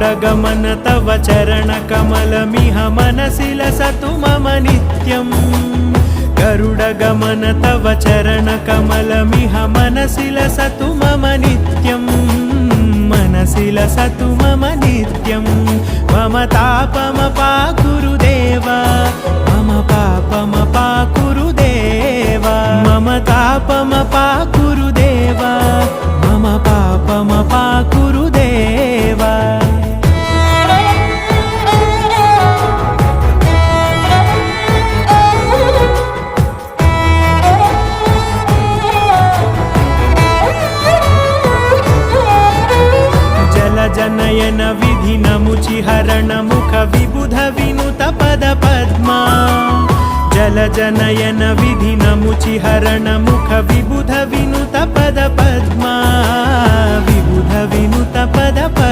गरुडगमन तव चरणकमलमिह मनसि लसतु मम नित्यम् गरुडगमन तव चरणकमलमिह मनसि लसतु मम नित्यम् मनसि लसतु मम नित्यं मम तापमपाकुरु देवा मम पापमपाकुरु देवा मम तापमपाकुरु देवा मम पापमपाकुरु देवा जनयन विधि नमुचिहरण मुख विबुध विनुत पद पद्मा जल जनयन विधि नमुचिहरण मुख विबुध विनुत पद पद्मा विबुध विनुत पद पद्मा।